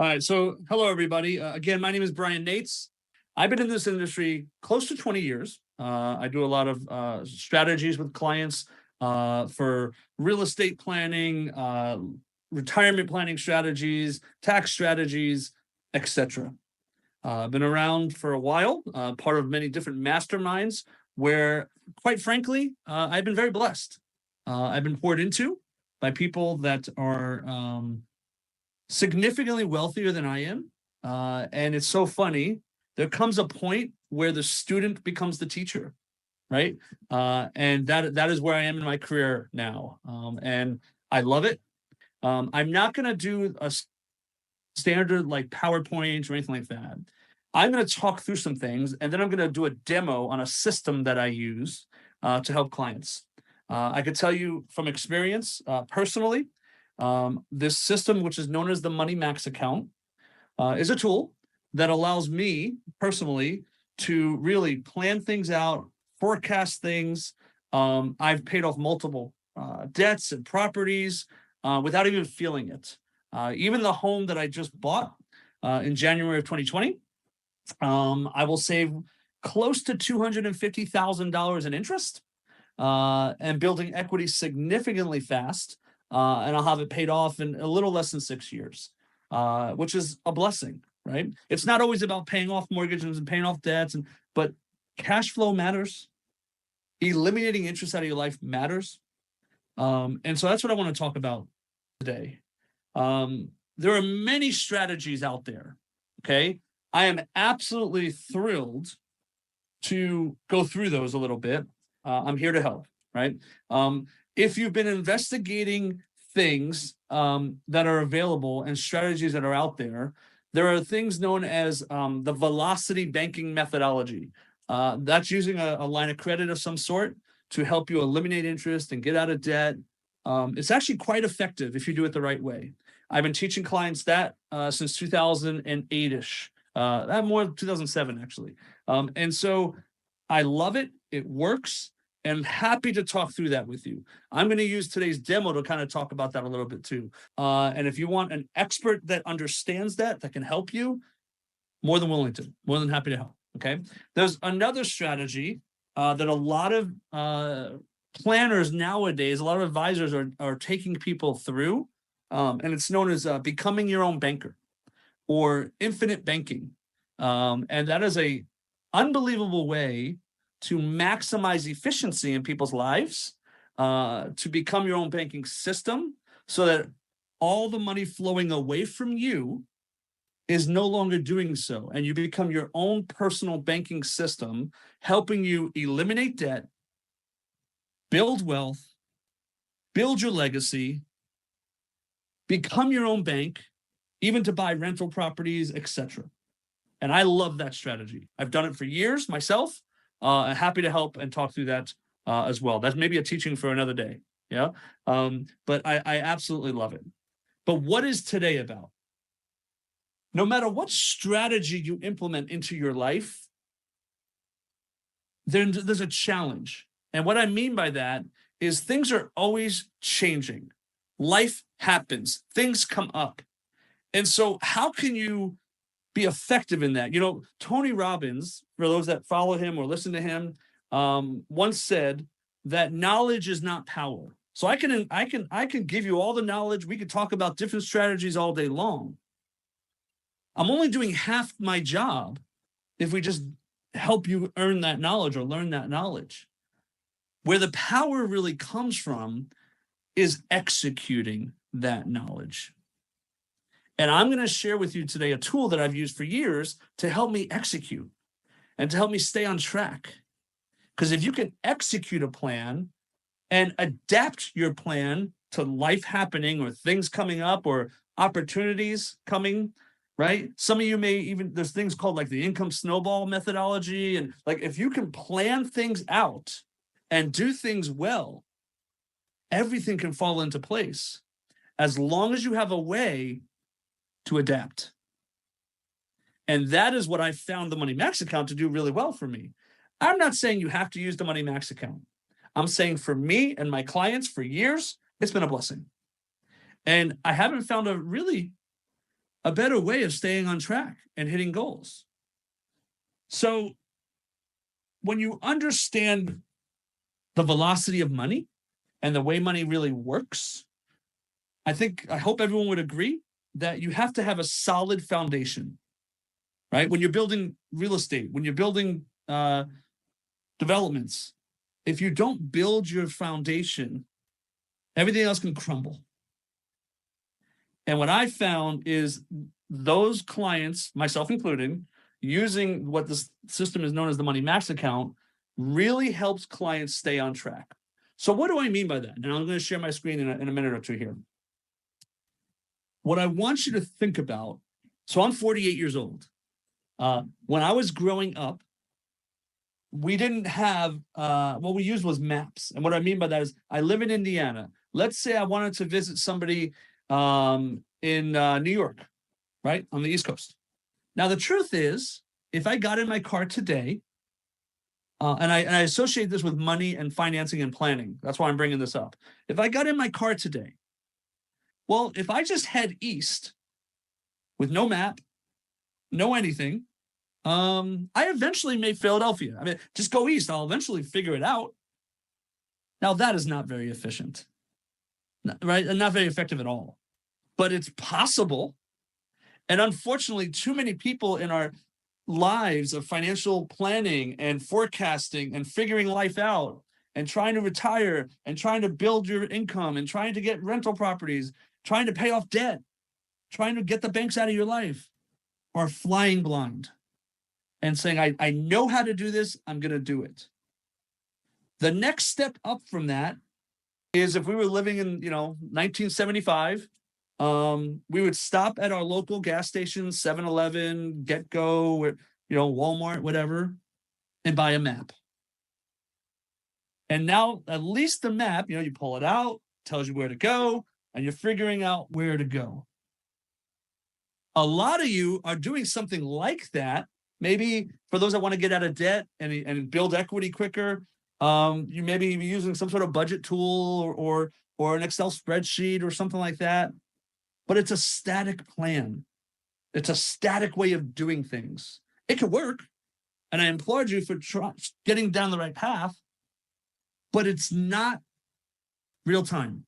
All right. So, hello, everybody. Again, my name is Brian Nates. I've been in this industry close to 20 years. I do a lot of strategies with clients for real estate planning, retirement planning strategies, tax strategies, etc. Been around for a while, part of many different masterminds where, quite frankly, I've been very blessed. I've been poured into by people that are significantly wealthier than I am. And it's so funny. There comes a point where the student becomes the teacher, right? And that is where I am in my career now. And I love it. I'm not going to do a standard like PowerPoint or anything like that. I'm going to talk through some things, and then I'm going to do a demo on a system that I use to help clients. I could tell you from experience, personally, this system, which is known as the Money Max account, is a tool that allows me personally to really plan things out, forecast things. I've paid off multiple debts and properties without even feeling it. Even the home that I just bought in January of 2020, I will save close to $250,000 in interest and building equity significantly fast. And I'll have it paid off in a little less than 6 years, which is a blessing, right? It's not always about paying off mortgages and paying off debts, but cash flow matters. Eliminating interest out of your life matters. And so that's what I want to talk about today. There are many strategies out there, okay? I am absolutely thrilled to go through those a little bit. I'm here to help, right? If you've been investigating things that are available and strategies that are out there, there are things known as the velocity banking methodology. That's using a line of credit of some sort to help you eliminate interest and get out of debt. It's actually quite effective if you do it the right way. I've been teaching clients that since 2008-ish, more 2007 actually. And so I love it. It works. And I'm happy to talk through that with you. I'm going to use today's demo to kind of talk about that a little bit too. And if you want an expert that understands that can help you, more than willing to, more than happy to help. Okay. There's another strategy that a lot of planners nowadays, a lot of advisors are taking people through. And it's known as becoming your own banker or infinite banking. And that is a unbelievable way to maximize efficiency in people's lives, to become your own banking system so that all the money flowing away from you is no longer doing so. And you become your own personal banking system, helping you eliminate debt, build wealth, build your legacy, become your own bank, even to buy rental properties, etc. And I love that strategy. I've done it for years myself. Happy to help and talk through that as well. That's maybe a teaching for another day. Yeah. But I absolutely love it. But what is today about? No matter what strategy you implement into your life, there's a challenge. And what I mean by that is things are always changing. Life happens. Things come up. And so how can you be effective in that? You know, Tony Robbins, for those that follow him or listen to him, once said that knowledge is not power. So I can give you all the knowledge. We could talk about different strategies all day long. I'm only doing half my job if we just help you earn that knowledge or learn that knowledge. Where the power really comes from is executing that knowledge. And I'm going to share with you today a tool that I've used for years to help me execute and to help me stay on track. Because if you can execute a plan and adapt your plan to life happening or things coming up or opportunities coming, right? Some of you may even, there's things called like the income snowball methodology. And like, if you can plan things out and do things well, everything can fall into place as long as you have a way to adapt. And that is what I found the Money Max account to do really well for me. I'm not saying you have to use the Money Max account. I'm saying for me and my clients for years, it's been a blessing. And I haven't found a really a better way of staying on track and hitting goals. So when you understand the velocity of money and the way money really works, I hope everyone would agree that you have to have a solid foundation, right? When you're building real estate, when you're building developments, if you don't build your foundation, everything else can crumble. And what I found is those clients, myself included, using what this system is known as the Money Max account, really helps clients stay on track. So what do I mean by that? And I'm going to share my screen in a minute or two here. What I want you to think about, so I'm 48 years old. When I was growing up, we didn't have, what we used was maps. And what I mean by that is I live in Indiana. Let's say I wanted to visit somebody in New York, right, on the East Coast. Now, the truth is, if I got in my car today, and I associate this with money and financing and planning, that's why I'm bringing this up. If I got in my car today, well, if I just head east with no map, no anything, I eventually made Philadelphia. I mean, just go east, I'll eventually figure it out. Now, that is not very efficient, right? And not very effective at all. But it's possible. And unfortunately, too many people in our lives of financial planning and forecasting and figuring life out and trying to retire and trying to build your income and trying to get rental properties, trying to pay off debt, trying to get the banks out of your life, are flying blind and saying, I know how to do this, I'm going to do it. The next step up from that is if we were living in, 1975, we would stop at our local gas station, 7-Eleven, GetGo, Walmart, whatever, and buy a map. And now at least the map, you pull it out, tells you where to go, and you're figuring out where to go. A lot of you are doing something like that. Maybe for those that want to get out of debt and build equity quicker, you may be using some sort of budget tool or an Excel spreadsheet or something like that. But it's a static plan. It's a static way of doing things. It could work, and I applaud you for getting down the right path, but it's not real time.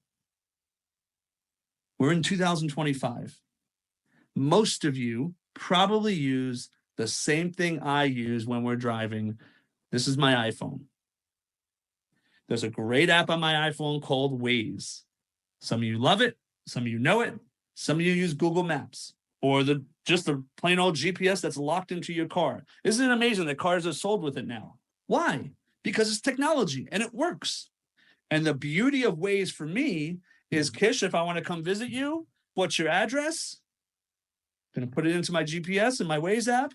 We're in 2025. Most of you probably use the same thing I use when we're driving. This is my iPhone. There's a great app on my iPhone called Waze. Some of you love it. Some of you know it. Some of you use Google Maps or just the plain old GPS that's locked into your car. Isn't it amazing that cars are sold with it now? Why? Because it's technology and it works. And the beauty of Waze for me is, Kish, if I want to come visit you, what's your address? I'm going to put it into my GPS and my Waze app,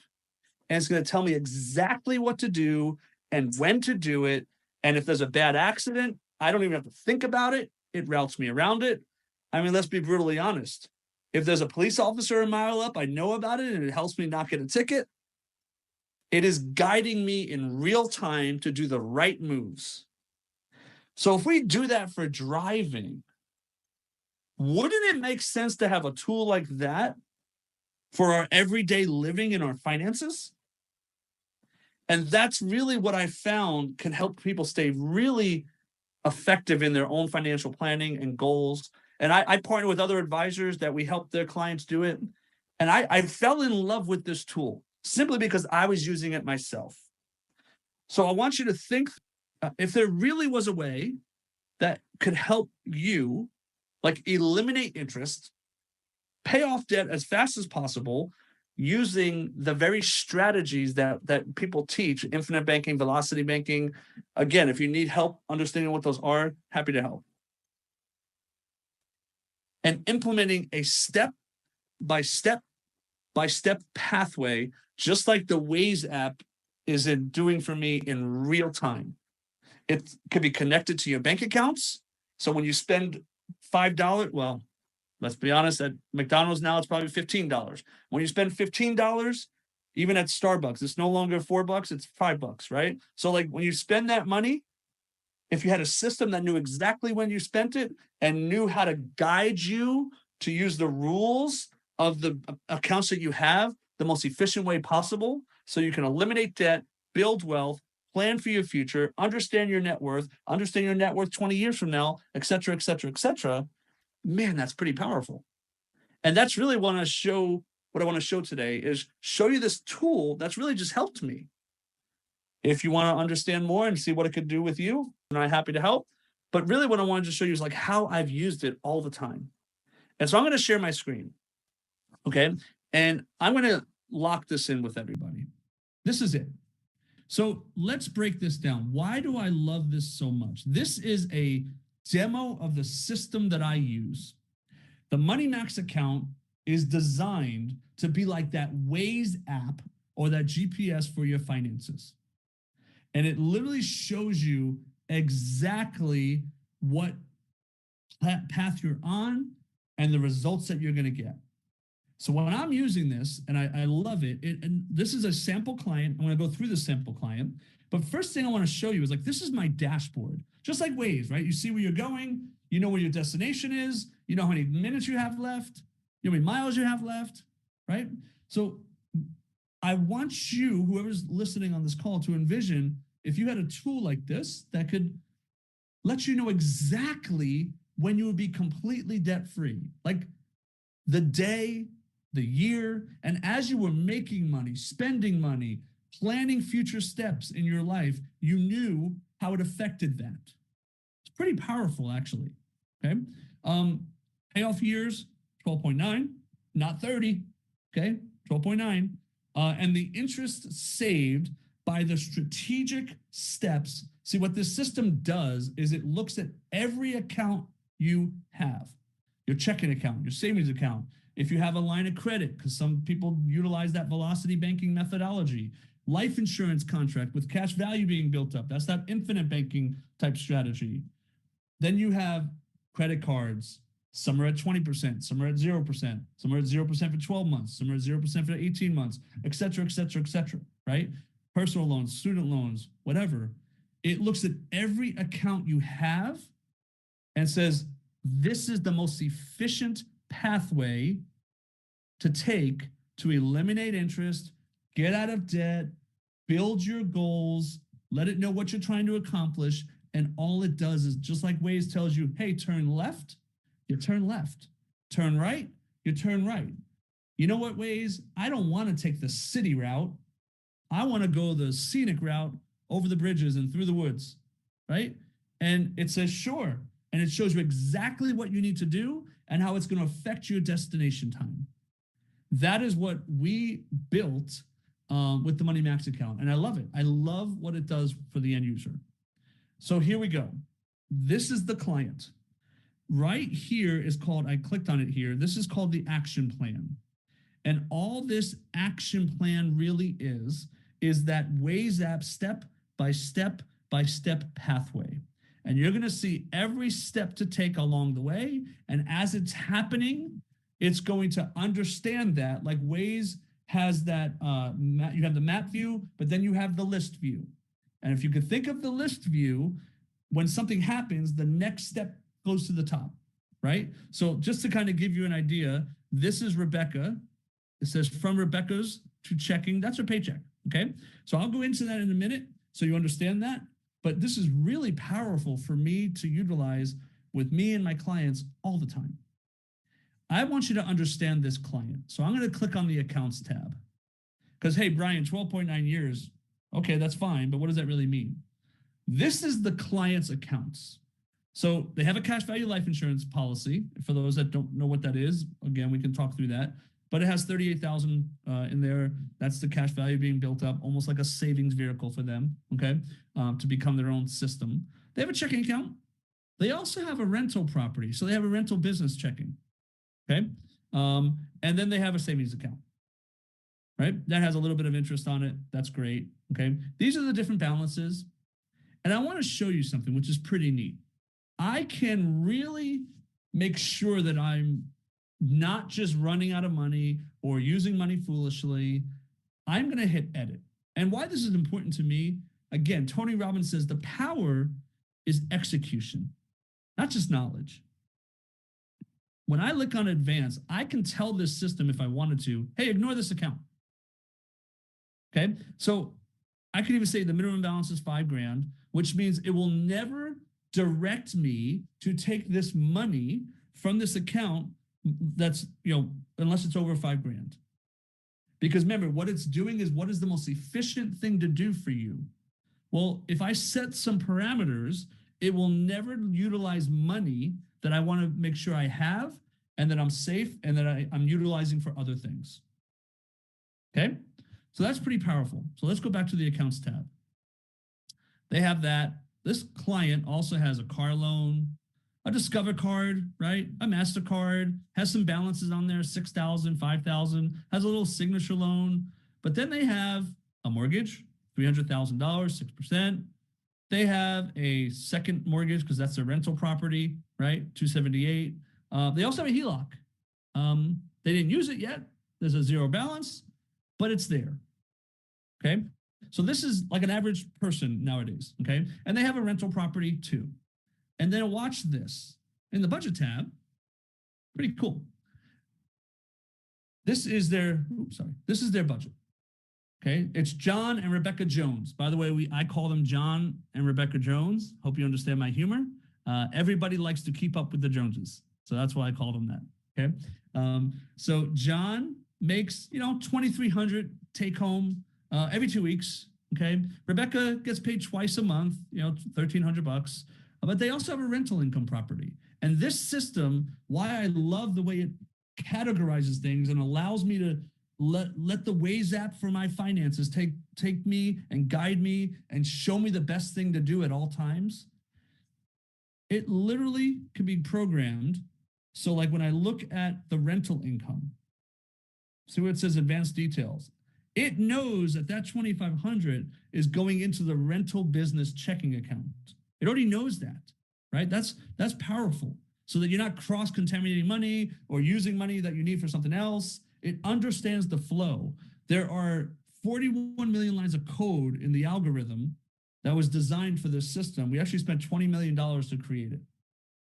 and it's going to tell me exactly what to do and when to do it. And if there's a bad accident, I don't even have to think about it. It routes me around it. I mean, let's be brutally honest. If there's a police officer a mile up, I know about it and it helps me not get a ticket. It is guiding me in real time to do the right moves. So if we do that for driving, wouldn't it make sense to have a tool like that for our everyday living and our finances? And that's really what I found can help people stay really effective in their own financial planning and goals. And I partner with other advisors that we help their clients do it. And I fell in love with this tool simply because I was using it myself. So I want you to think, if there really was a way that could help you, like eliminate interest, pay off debt as fast as possible, using the very strategies that people teach, infinite banking, velocity banking. Again, if you need help understanding what those are, happy to help. And implementing a step-by-step pathway, just like the Waze app is doing for me in real time. It could be connected to your bank accounts. So when you spend $5, well, let's be honest, at McDonald's now it's probably $15. When you spend $15, even at Starbucks, it's no longer $4, it's $5, right? So like when you spend that money, if you had a system that knew exactly when you spent it and knew how to guide you to use the rules of the accounts that you have the most efficient way possible so you can eliminate debt, build wealth, plan for your future, understand your net worth, 20 years from now, et cetera, et cetera, et cetera. Man, that's pretty powerful. And that's really what I want to show today is show you this tool that's really just helped me. If you want to understand more and see what it could do with you, I'm happy to help. But really what I wanted to show you is like how I've used it all the time. And so I'm going to share my screen. Okay. And I'm going to lock this in with everybody. This is it. So let's break this down. Why do I love this so much? This is a demo of the system that I use. The Money Max account is designed to be like that Waze app or that GPS for your finances. And it literally shows you exactly what path you're on and the results that you're going to get. So when I'm using this, and I love it, and this is a sample client. I'm going to go through the sample client. But first thing I want to show you is like, this is my dashboard, just like Waze, right? You see where you're going, you know where your destination is, you know how many minutes you have left, you know how many miles you have left, right? So I want you, whoever's listening on this call, to envision if you had a tool like this that could let you know exactly when you would be completely debt-free, like the day, the year, and as you were making money, spending money, planning future steps in your life, you knew how it affected that. It's pretty powerful, actually. Okay. Payoff years, 12.9, not 30. Okay. 12.9. And the interest saved by the strategic steps. See, what this system does is it looks at every account you have, your checking account, your savings account. If you have a line of credit, because some people utilize that velocity banking methodology, life insurance contract with cash value being built up. That's that infinite banking type strategy. Then you have credit cards. Some are at 20%, some are at 0%, some are at 0% for 12 months, some are at 0% for 18 months, et cetera, et cetera, et cetera, right? Personal loans, student loans, whatever. It looks at every account you have and says, this is the most efficient pathway to take to eliminate interest, get out of debt, build your goals, let it know what you're trying to accomplish. And all it does is, just like Waze tells you, hey, turn left, you turn left. Turn right, you turn right. You know what, Waze? I don't want to take the city route. I want to go the scenic route over the bridges and through the woods, right? And it says, sure. And it shows you exactly what you need to do and how it's going to affect your destination time. That is what we built with the Money Max account. And I love it. I love what it does for the end user. So here we go. This is the client. Right here is called, I clicked on it here. This is called the action plan. And all this action plan really is that Waze app step by step pathway. And you're going to see every step to take along the way. And as it's happening, it's going to understand that, like Waze has that, you have the map view, but then you have the list view. And if you could think of the list view, when something happens, the next step goes to the top, right? So just to kind of give you an idea, this is Rebecca. It says from Rebecca's to checking. That's her paycheck, okay? So I'll go into that in a minute so you understand that. But this is really powerful for me to utilize with me and my clients all the time. I want you to understand this client. So I'm going to click on the accounts tab. Because, hey, Brian, 12.9 years. Okay, that's fine. But what does that really mean? This is the client's accounts. So they have a cash value life insurance policy. For those that don't know what that is, again, we can talk through that. But it has $38,000 in there. That's the cash value being built up, almost like a savings vehicle for them, okay, to become their own system. They have a checking account. They also have a rental property. So they have a rental business checking, okay? And then they have a savings account, right? That has a little bit of interest on it. That's great, okay? These are the different balances. And I want to show you something, which is pretty neat. I can really make sure that I'm not just running out of money or using money foolishly. I'm going to hit edit. And why this is important to me, again, Tony Robbins says the power is execution, not just knowledge. when I look on advanced, I can tell this system if I wanted to, hey, ignore this account. Okay. So I could even say the minimum balance is $5,000, which means it will never direct me to take this money from this account that's, unless it's over $5,000. Because remember, what it's doing is what is the most efficient thing to do for you? Well, if I set some parameters, it will never utilize money that I want to make sure I have and that I'm safe and that I'm utilizing for other things. Okay, so that's pretty powerful. So let's go back to the accounts tab. They have that. This client also has a car loan, a Discover card, right? A MasterCard, has some balances on there, $6,000, $5,000, has a little signature loan. But then they have a mortgage, $300,000, 6%. They have a second mortgage because that's a rental property, right? 278. They also have a HELOC. They didn't use it yet. There's a zero balance, but it's there. Okay. So this is like an average person nowadays. Okay. And they have a rental property too. And then watch this in the budget tab. Pretty cool. This is their budget. Okay, it's John and Rebecca Jones. By the way, I call them John and Rebecca Jones. Hope you understand my humor. Everybody likes to keep up with the Joneses, so that's why I call them that. Okay, so John makes $2,300 take home every 2 weeks. Okay, Rebecca gets paid twice a month, $1,300. But they also have a rental income property, and this system, why I love the way it categorizes things and allows me to let the Waze app for my finances take me and guide me and show me the best thing to do at all times. It literally can be programmed. So like when I look at the rental income, see what it says advanced details. It knows that 2,500 is going into the rental business checking account. It already knows that, right? That's powerful. So that you're not cross-contaminating money or using money that you need for something else. It understands the flow. There are 41 million lines of code in the algorithm that was designed for this system. We actually spent $20 million to create it.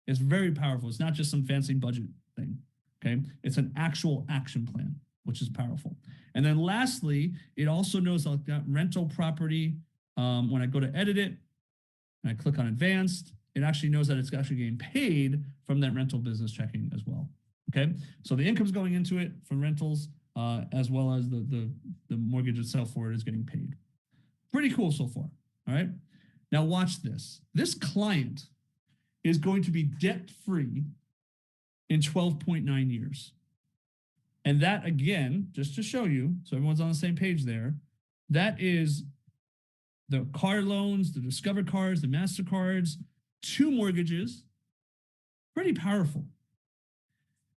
It's very powerful. It's not just some fancy budget thing, okay? It's an actual action plan, which is powerful. And then lastly, it also knows I've got rental property. When I go to edit it, and I click on advanced, it actually knows that it's actually getting paid from that rental business checking as well. Okay, so the income's going into it from rentals, as well as the mortgage itself for it is getting paid. Pretty cool so far. All right. Now watch this. This client is going to be debt-free in 12.9 years. And that, again, just to show you, so everyone's on the same page there, that is the car loans, the Discover cards, the MasterCards, 2 mortgages. Pretty powerful.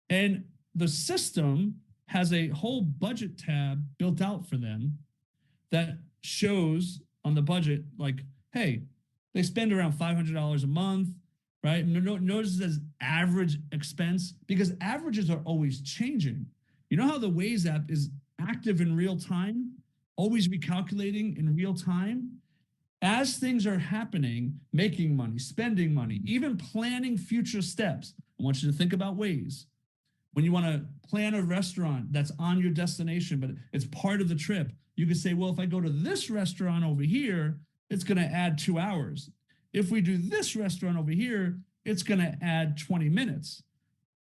And the system has a whole budget tab built out for them that shows on the budget, like, hey, they spend around $500 a month, right? Notice it says average expense because averages are always changing. You know how the Waze app is active in real time, always recalculating in real time? As things are happening, making money, spending money, even planning future steps. I want you to think about Waze. When you want to plan a restaurant that's on your destination, but it's part of the trip, you could say, well, if I go to this restaurant over here, it's going to add 2 hours. If we do this restaurant over here, it's going to add 20 minutes.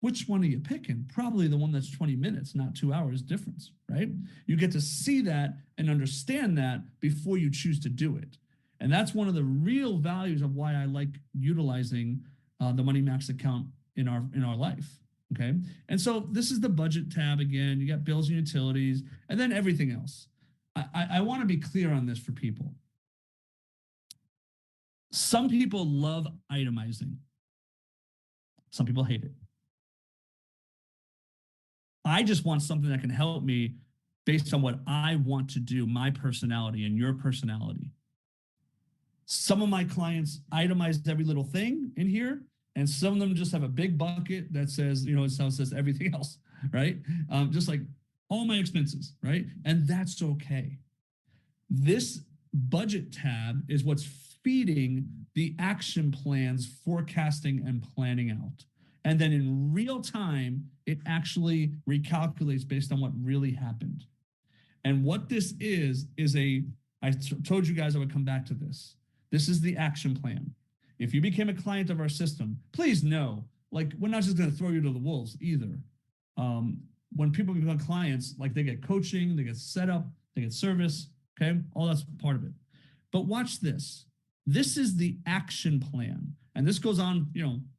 Which one are you picking? Probably the one that's 20 minutes, not 2 hours difference, right? You get to see that and understand that before you choose to do it. And that's one of the real values of why I like utilizing the Money Max account in our life. Okay. And so this is the budget tab again. You got bills and utilities and then everything else. I want to be clear on this for people. Some people love itemizing. Some people hate it. I just want something that can help me based on what I want to do, my personality and your personality. Some of my clients itemize every little thing in here, and some of them just have a big bucket that says, it says everything else, right? Just like all my expenses, right? And that's okay. This budget tab is what's feeding the action plans, forecasting, and planning out. And then in real time, it actually recalculates based on what really happened. And what this is I told you guys I would come back to this. This is the action plan. If you became a client of our system, please know, like, we're not just going to throw you to the wolves either. When people become clients, like, they get coaching, they get set up, they get service, okay? All that's part of it. But watch this. This is the action plan. And this goes on,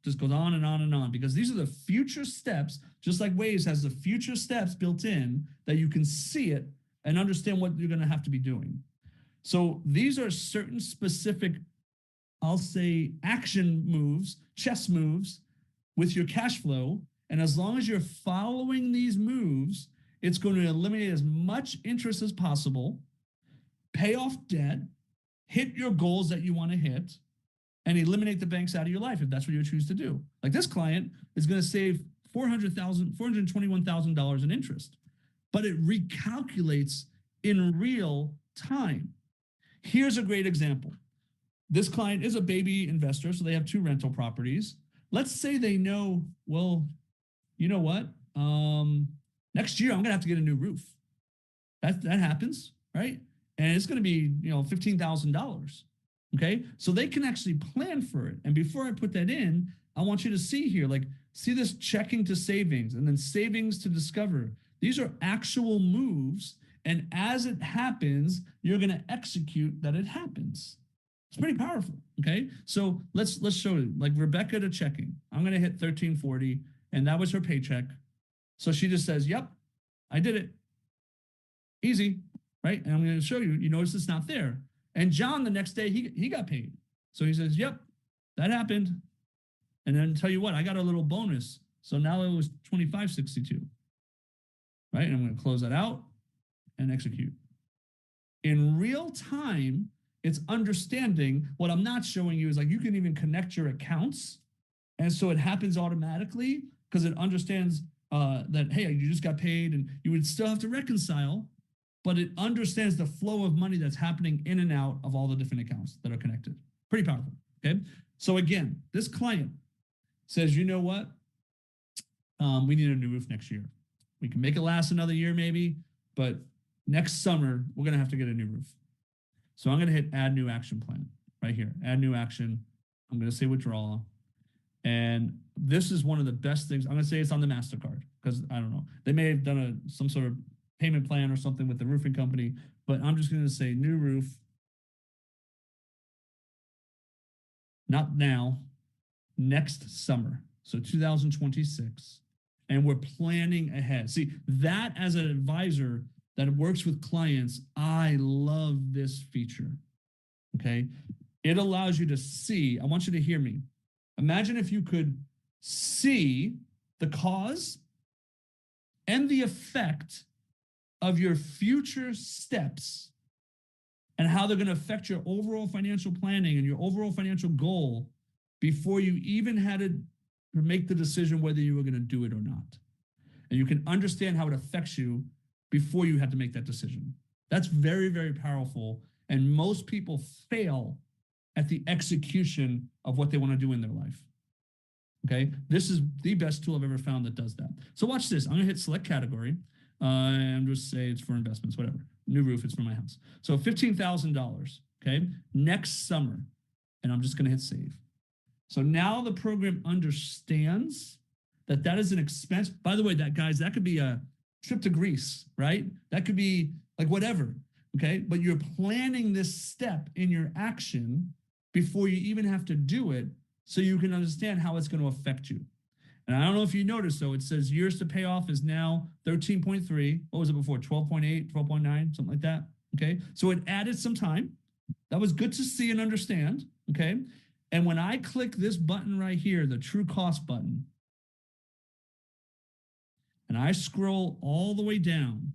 just goes on and on and on, because these are the future steps, just like Waze has the future steps built in that you can see it and understand what you're going to have to be doing. So these are certain specific, I'll say, action moves, chess moves with your cash flow. And as long as you're following these moves, it's going to eliminate as much interest as possible, pay off debt, hit your goals that you want to hit, and eliminate the banks out of your life if that's what you choose to do. Like, this client is going to save $421,000 in interest, but it recalculates in real time. Here's a great example. This client is a baby investor, so they have 2 rental properties. Let's say they know, well, you know what? Next year I'm gonna have to get a new roof. That happens, right? And it's gonna be, $15,000. Okay, so they can actually plan for it. And before I put that in, I want you to see here, like, see this checking to savings and then savings to discover. These are actual moves, and as it happens, you're going to execute that it happens. It's pretty powerful. Okay, so let's show you. Like, Rebecca to checking. I'm going to hit 1340, and that was her paycheck. So she just says, "Yep, I did it. Easy, right?" And I'm going to show you. You notice it's not there. And John, the next day, he got paid. So he says, "Yep, that happened." And then tell you what, I got a little bonus. So now it was 2562. Right? And I'm going to close that out and execute. In real time, it's understanding. What I'm not showing you is, like, you can even connect your accounts. And so it happens automatically because it understands that, hey, you just got paid, and you would still have to reconcile, but it understands the flow of money that's happening in and out of all the different accounts that are connected. Pretty powerful. Okay. So again, this client says, you know what? We need a new roof next year. We can make it last another year maybe, but next summer, we're going to have to get a new roof. So I'm going to hit add new action plan right here. Add new action. I'm going to say withdrawal. And this is one of the best things. I'm going to say it's on the MasterCard because I don't know. They may have done some sort of payment plan or something with the roofing company, but I'm just going to say new roof. Not now, next summer. So 2026. And we're planning ahead. See, that as an advisor that works with clients, I love this feature. Okay. It allows you to see. I want you to hear me. Imagine if you could see the cause and the effect of your future steps and how they're going to affect your overall financial planning and your overall financial goal before you even had to make the decision whether you were going to do it or not. And you can understand how it affects you before you had to make that decision. That's very, very powerful. And most people fail at the execution of what they want to do in their life. Okay, this is the best tool I've ever found that does that. So watch this. I'm going to hit select category and just say it's for investments, whatever. New roof, it's for my house. So $15,000, okay, next summer. And I'm just going to hit save. So now the program understands that that is an expense. By the way, that could be a trip to Greece, right? That could be like whatever, okay? But you're planning this step in your action before you even have to do it so you can understand how it's going to affect you. And I don't know if you noticed, though, it says years to pay off is now 13.3. What was it before? 12.8, 12.9, something like that, okay? So it added some time. That was good to see and understand, okay? And when I click this button right here, the true cost button, and I scroll all the way down,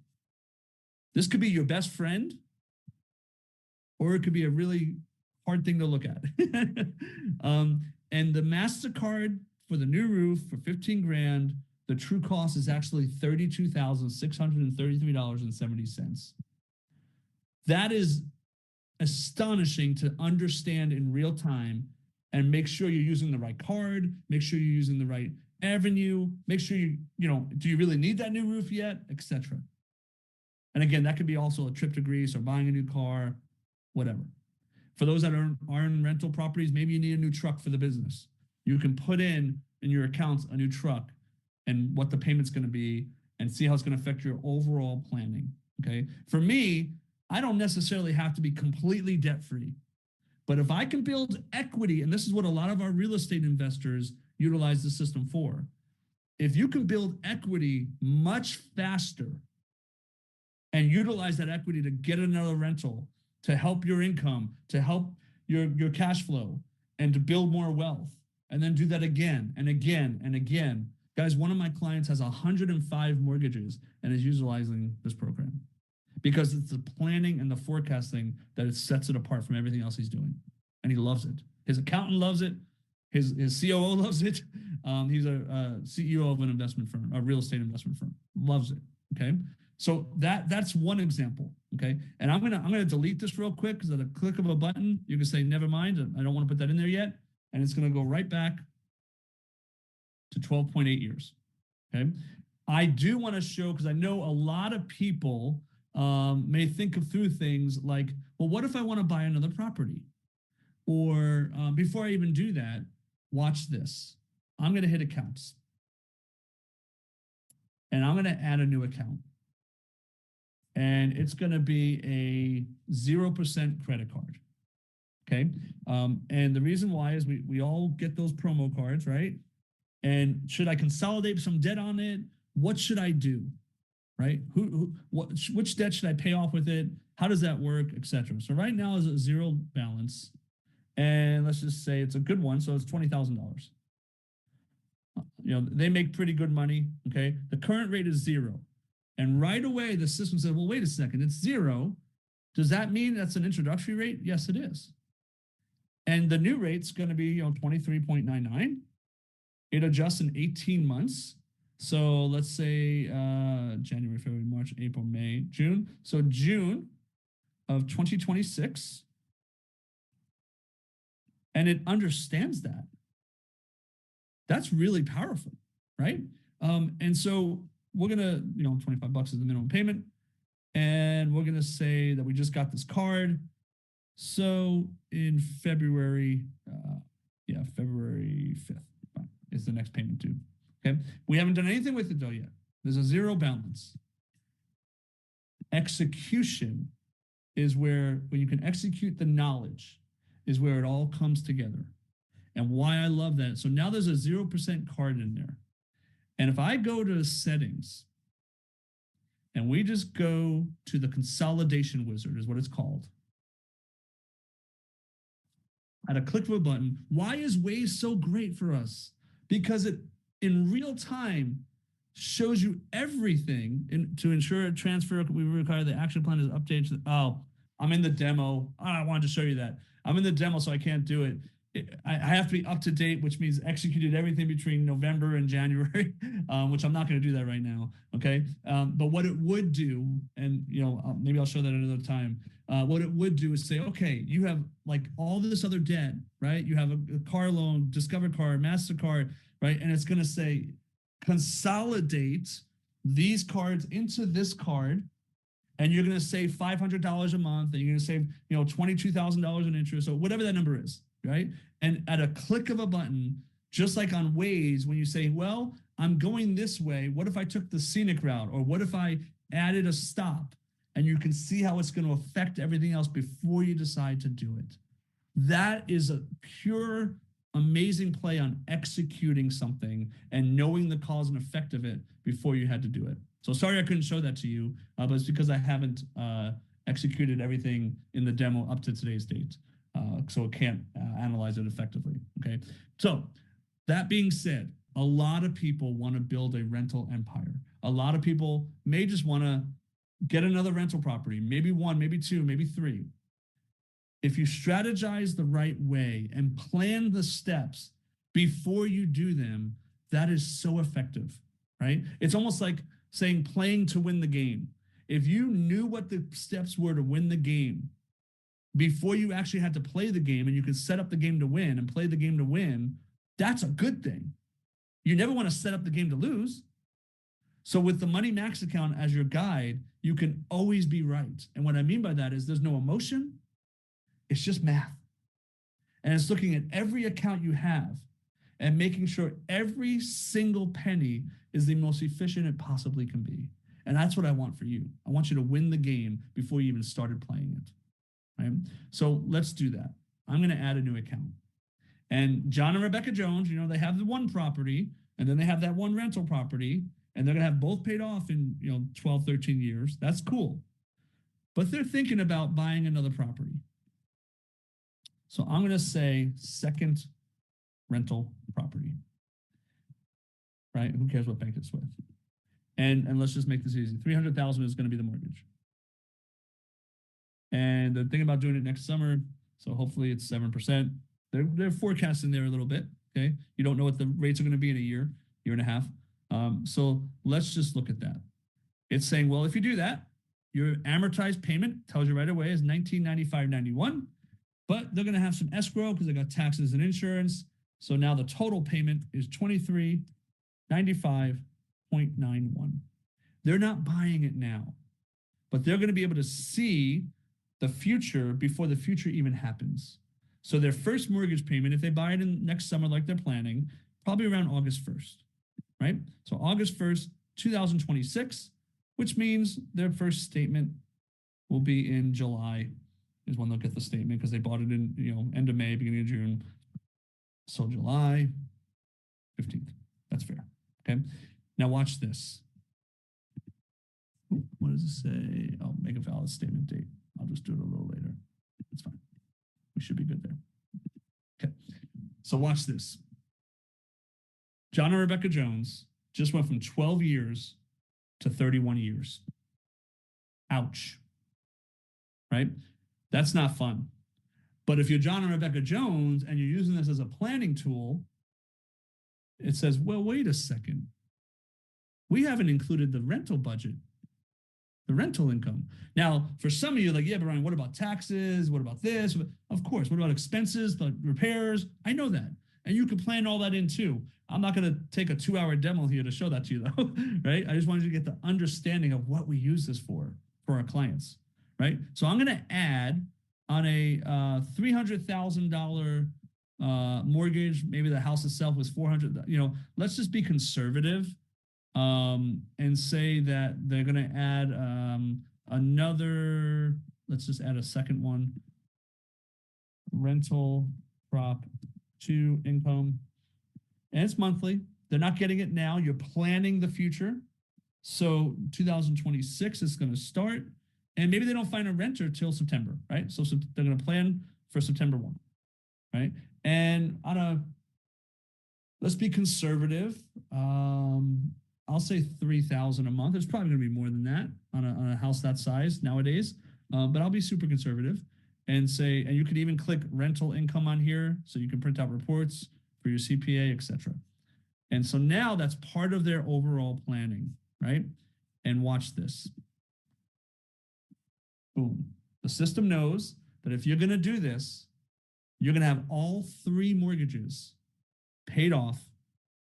this could be your best friend, or it could be a really hard thing to look at. And the MasterCard for the new roof for 15 grand, the true cost is actually $32,633.70. That is astonishing to understand in real time, and make sure you're using the right card, make sure you're using the right avenue, make sure do you really need that new roof yet, etc. And again, that could be also a trip to Greece or buying a new car, whatever. For those that are in rental properties, maybe you need a new truck for the business. You can put in your accounts a new truck and what the payment's going to be and see how it's going to affect your overall planning. Okay. For me, I don't necessarily have to be completely debt free, but if I can build equity, and this is what a lot of our real estate investors utilize the system for, if you can build equity much faster and utilize that equity to get another rental, to help your income, to help your cash flow, and to build more wealth, and then do that again and again and again. Guys, one of my clients has 105 mortgages and is utilizing this program because it's the planning and the forecasting that it sets it apart from everything else he's doing. And he loves it. His accountant loves it. His COO loves it. He's a CEO of an investment firm, a real estate investment firm. Loves it. Okay. So that's one example. Okay. And I'm gonna delete this real quick because at a click of a button, you can say, never mind, I don't want to put that in there yet. And it's gonna go right back to 12.8 years. Okay. I do want to show, because I know a lot of people may think of through things like, well, what if I want to buy another property? Or before I even do that, watch this. I'm going to hit accounts. And I'm going to add a new account. And it's going to be a 0% credit card. Okay. And the reason why is we all get those promo cards, right? And should I consolidate some debt on it? What should I do? Right? Which debt should I pay off with it? How does that work, etc. So right now is a zero balance. And let's just say it's a good one. So it's $20,000. They make pretty good money. Okay. The current rate is 0. And right away, the system said, well, wait a second, it's 0. Does that mean that's an introductory rate? Yes, it is. And the new rate's going to be 23.99. It adjusts in 18 months. So let's say January, February, March, April, May, June. So June of 2026. And it understands that. That's really powerful, right? And so we're going to, $25 is the minimum payment. And we're going to say that we just got this card. So in February, February 5th is the next payment due. Okay. We haven't done anything with it though yet. There's a 0 balance. Execution is when you can execute the knowledge is where it all comes together. And why I love that. So now there's a 0% card in there. And if I go to settings and we just go to the consolidation wizard is what it's called. At a click of a button, why is Waze so great for us? Because it in real time shows you everything to ensure a transfer. We require the action plan is updated. Oh, I'm in the demo. Oh, I wanted to show you that. I'm in the demo, so I can't do it. I have to be up to date, which means executed everything between November and January, which I'm not going to do that right now. Okay. But what it would do, and maybe I'll show that another time. What it would do is say, okay, you have like all this other debt, right? You have a car loan, Discover card, MasterCard, right? And it's going to say, consolidate these cards into this card. And you're going to save $500 a month, and you're going to save, $22,000 in interest, or whatever that number is, right? And at a click of a button, just like on Waze, when you say, well, I'm going this way, what if I took the scenic route? Or what if I added a stop? And you can see how it's going to affect everything else before you decide to do it. That is a pure, amazing play on executing something and knowing the cause and effect of it before you had to do it. So sorry I couldn't show that to you, but it's because I haven't executed everything in the demo up to today's date. So it can't analyze it effectively, okay? So that being said, a lot of people want to build a rental empire. A lot of people may just want to get another rental property, maybe 1, maybe 2, maybe 3. If you strategize the right way and plan the steps before you do them, that is so effective, right? It's almost like saying playing to win the game. If you knew what the steps were to win the game before you actually had to play the game, and you could set up the game to win and play the game to win, that's a good thing. You never want to set up the game to lose. So with the Money Max account as your guide, you can always be right. And what I mean by that is there's no emotion. It's just math. And it's looking at every account you have and making sure every single penny is the most efficient it possibly can be. And that's what I want for you. I want you to win the game before you even started playing it. Right? So let's do that. I'm going to add a new account. And John and Rebecca Jones, they have the one property, and then they have that one rental property, and they're going to have both paid off in 12, 13 years. That's cool. But they're thinking about buying another property. So I'm going to say second rental property, right? Who cares what bank it's with? And let's just make this easy. $300,000 is going to be the mortgage. And they're thinking about doing it next summer. So hopefully it's 7%. They're forecasting there a little bit. Okay. You don't know what the rates are going to be in a year and a half. So let's just look at that. It's saying, well, if you do that, your amortized payment tells you right away is $1,995.91. But they're going to have some escrow because they got taxes and insurance. So now the total payment is $2395.91. They're not buying it now, but they're going to be able to see the future before the future even happens. So their first mortgage payment, if they buy it in next summer like they're planning, probably around August 1st, right? So August 1st, 2026, which means their first statement will be in July is when they'll get the statement because they bought it in, end of May, beginning of June. So July 15th. That's fair. Okay. Now watch this. What does it say? Oh, make a valid statement date. I'll just do it a little later. It's fine. We should be good there. Okay. So watch this. John and Rebecca Jones just went from 12 years to 31 years. Ouch. Right? That's not fun. But if you're John and Rebecca Jones and you're using this as a planning tool, it says, well, wait a second. We haven't included the rental budget, the rental income. Now, for some of you, like, yeah, but Ryan, what about taxes? What about this? Of course. What about expenses, the repairs? I know that. And you can plan all that in too. I'm not going to take a 2-hour demo here to show that to you, though, right? I just wanted you to get the understanding of what we use this for our clients. Right. So I'm going to add on a $300,000 mortgage. Maybe the house itself was $400,000. Let's just be conservative and say that they're going to add another. Let's just add a second one. Rental prop 2 income. And it's monthly. They're not getting it now. You're planning the future. So 2026 is going to start. And maybe they don't find a renter till September, right? So they're going to plan for September 1, right? And let's be conservative. I'll say $3,000 a month. It's probably going to be more than that on a house that size nowadays. But I'll be super conservative and say, and you could even click rental income on here so you can print out reports for your CPA, etc. And so now that's part of their overall planning, right? And watch this. Boom. The system knows that if you're going to do this, you're going to have all 3 mortgages paid off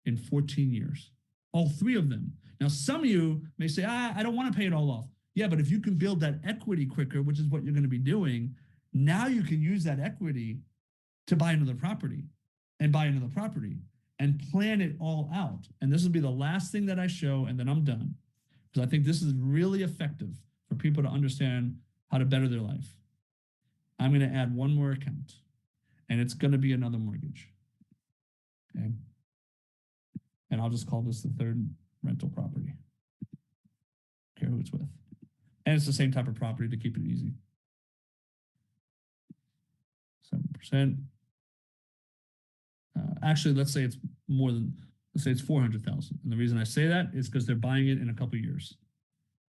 in 14 years. All 3 of them. Now, some of you may say, I don't want to pay it all off. Yeah, but if you can build that equity quicker, which is what you're going to be doing, now you can use that equity to buy another property and buy another property and plan it all out. And this will be the last thing that I show, and then I'm done. Because I think this is really effective for people to understand how to better their life. I'm going to add one more account, and it's going to be another mortgage. Okay. And I'll just call this the third rental property. Care who it's with. And it's the same type of property to keep it easy. 7%. Actually, let's say it's let's say it's 400,000. And the reason I say that is because they're buying it in a couple of years.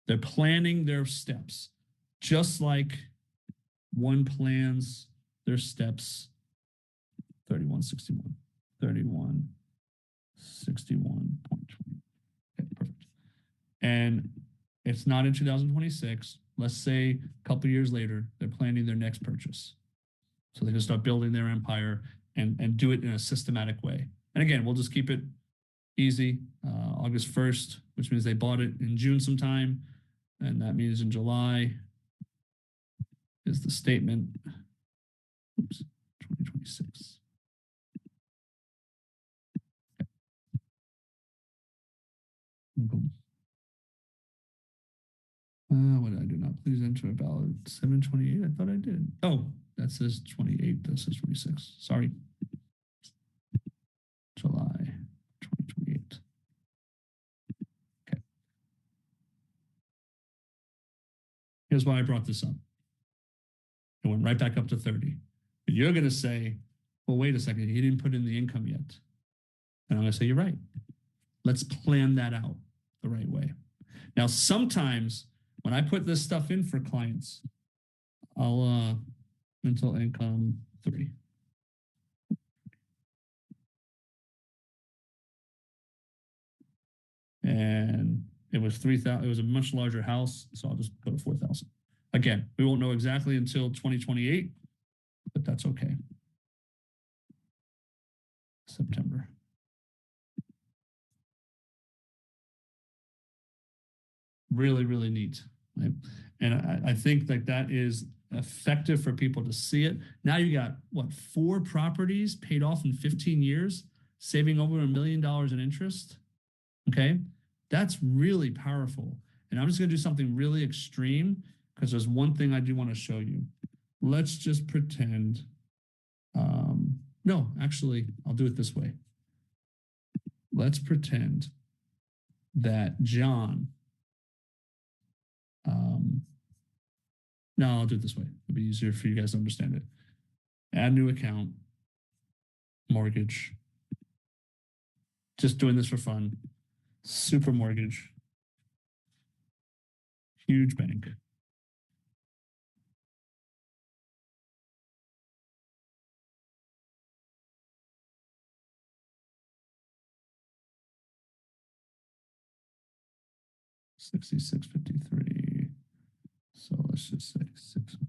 They're planning their steps, just like one plans their steps. 3161. 3161.20. Okay, perfect. And it's not in 2026. Let's say a couple of years later, they're planning their next purchase. So they can start building their empire and do it in a systematic way. And again, we'll just keep it, easy. August 1st, which means they bought it in June sometime. And that means in July is the statement. Oops, 2026. Okay. Boom. What did I do? Not please enter a ballot 728. I thought I did. Oh, that says 28. That says 26. Sorry. July 2028. Okay. Here's why I brought this up. It went right back up to 30. But you're going to say, well, wait a second. He didn't put in the income yet. And I'm going to say, you're right. Let's plan that out the right way. Now, sometimes when I put this stuff in for clients, I'll rental income 3. And it was 3,000. It was a much larger house, so I'll just go to 4,000. Again, we won't know exactly until 2028, but that's okay. September. Really, really neat. Right? And I think that is effective for people to see it. Now you got what, 4 properties paid off in 15 years, saving over $1 million in interest. Okay, that's really powerful. And I'm just going to do something really extreme because there's one thing I do want to show you. Let's just pretend. No, actually, I'll do it this way. Let's pretend that John. No, I'll do it this way. It'll be easier for you guys to understand it. Add new account, mortgage. Just doing this for fun. Super mortgage. Huge bank. $66.53. So let's just say 600.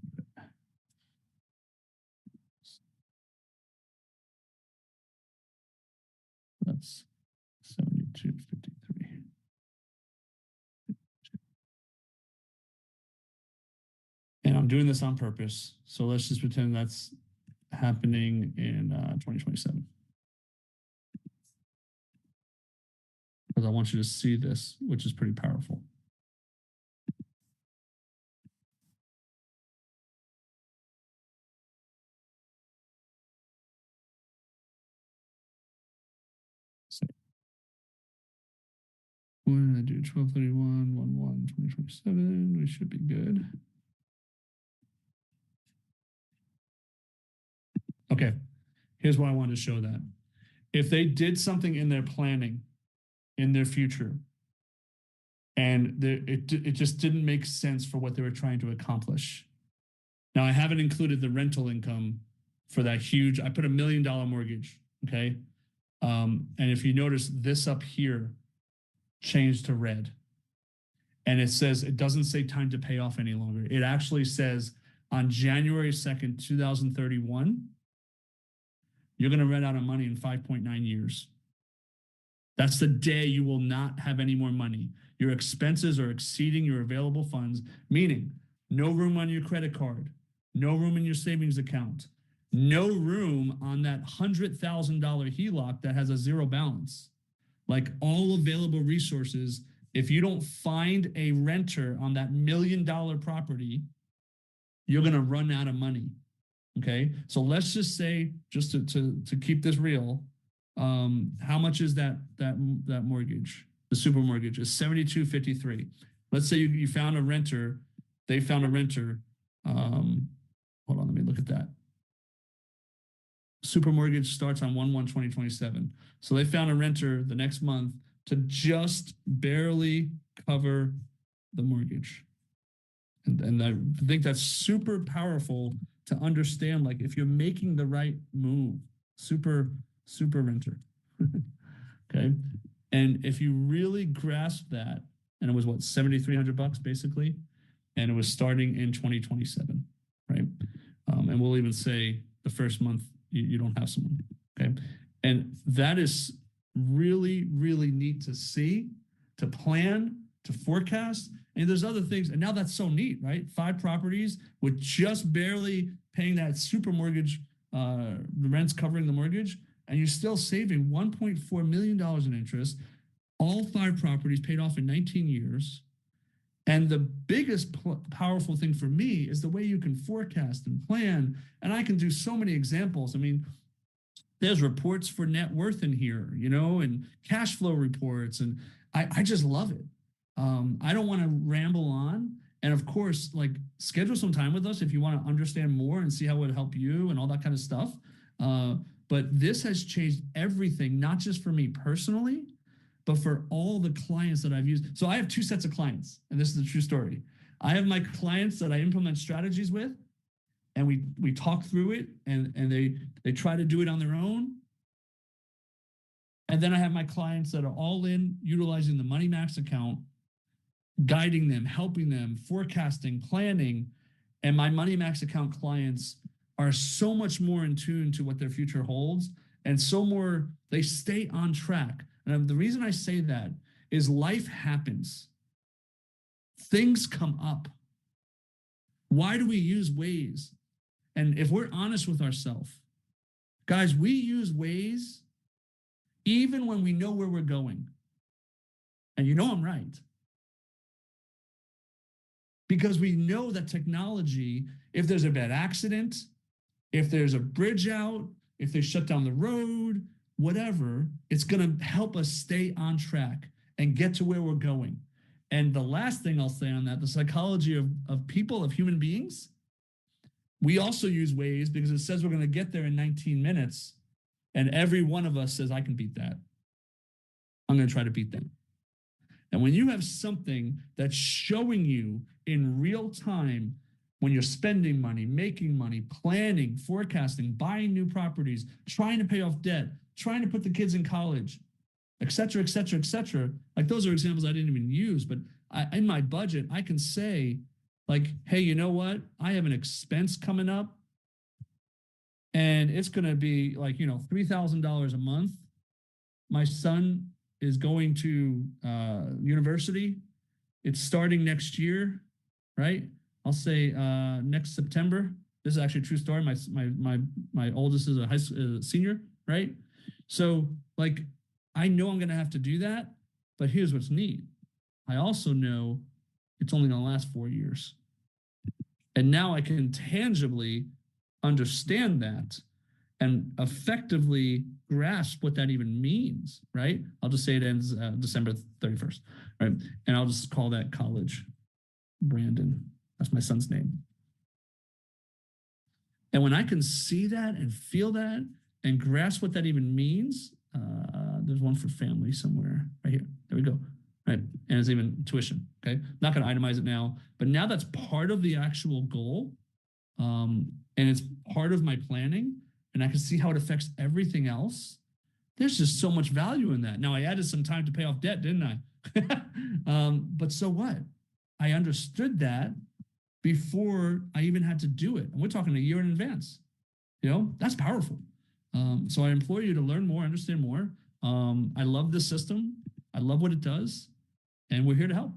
That's 72.53. And I'm doing this on purpose. So let's just pretend that's happening in 2027. Because I want you to see this, which is pretty powerful. So, what did I do? 12/31, 1/1, 2027. We should be good. Okay, here's why I wanted to show that. If they did something in their planning, in their future, and it just didn't make sense for what they were trying to accomplish. Now, I haven't included the rental income for that huge, I put $1 million mortgage, okay? And if you notice this up here changed to red. And it says, it doesn't say time to pay off any longer. It actually says on January 2nd, 2031, you're going to run out of money in 5.9 years. That's the day you will not have any more money. Your expenses are exceeding your available funds, meaning no room on your credit card, no room in your savings account, no room on that $100,000 HELOC that has a 0 balance. Like all available resources, if you don't find a renter on that $1 million property, you're going to run out of money. Okay, so let's just say, just to keep this real, how much is that mortgage? The super mortgage is $72.53. Let's say you found a renter. They found a renter. Hold on, let me look at that. Super mortgage starts on 1/1/2027. So they found a renter the next month to just barely cover the mortgage. And I think that's super powerful to understand, like if you're making the right move, super renter. Okay. And if you really grasp that, and it was what, $7,300 basically, and it was starting in 2027, right? And we'll even say the first month you don't have someone. Okay. And that is really, really neat to see, to plan, to forecast. And there's other things. And now that's so neat, right? 5 properties with just barely paying that super mortgage, the rent's covering the mortgage, and you're still saving $1.4 million in interest. All 5 properties paid off in 19 years. And the biggest powerful thing for me is the way you can forecast and plan. And I can do so many examples. I mean, there's reports for net worth in here, and cash flow reports. And I just love it. I don't want to ramble on. And of course, like, schedule some time with us if you want to understand more and see how it would help you and all that kind of stuff. But this has changed everything, not just for me personally, but for all the clients that I've used. So I have 2 sets of clients, and this is the true story. I have my clients that I implement strategies with, and we talk through it, and they try to do it on their own. And then I have my clients that are all in, utilizing the Money Max account, guiding them, helping them, forecasting, planning. And my Money Max account clients are so much more in tune to what their future holds, and they stay on track. And the reason I say that is life happens. Things come up. Why do we use Waze? And if we're honest with ourselves, guys, we use Waze even when we know where we're going. And I'm right. Because we know that technology, if there's a bad accident, if there's a bridge out, if they shut down the road, whatever, it's going to help us stay on track and get to where we're going. And the last thing I'll say on that, the psychology of people, of human beings, we also use Waze because it says we're going to get there in 19 minutes. And every one of us says, I can beat that. I'm going to try to beat that. And when you have something that's showing you in real time, when you're spending money, making money, planning, forecasting, buying new properties, trying to pay off debt, trying to put the kids in college, et cetera, et cetera, et cetera. Like, those are examples I didn't even use, but in my budget, I can say, like, hey, you know what? I have an expense coming up, and it's going to be like, $3,000 a month. My son is going to university. It's starting next year, right? I'll say next September. This is actually a true story. My oldest is a senior, right? So, like, I know I'm going to have to do that, but here's what's neat. I also know it's only going to last 4 years. And now I can tangibly understand that and effectively grasp what that even means, right? I'll just say it ends December 31st, right? And I'll just call that college. Brandon, that's my son's name. And when I can see that and feel that and grasp what that even means, there's one for family somewhere right here. There we go. Right. And it's even tuition. Okay. Not going to itemize it now, but now that's part of the actual goal. And it's part of my planning, and I can see how it affects everything else. There's just so much value in that. Now, I added some time to pay off debt, didn't I? But so what? I understood that before I even had to do it. And we're talking a year in advance. That's powerful. So I implore you to learn more, understand more. I love this system. I love what it does. And we're here to help.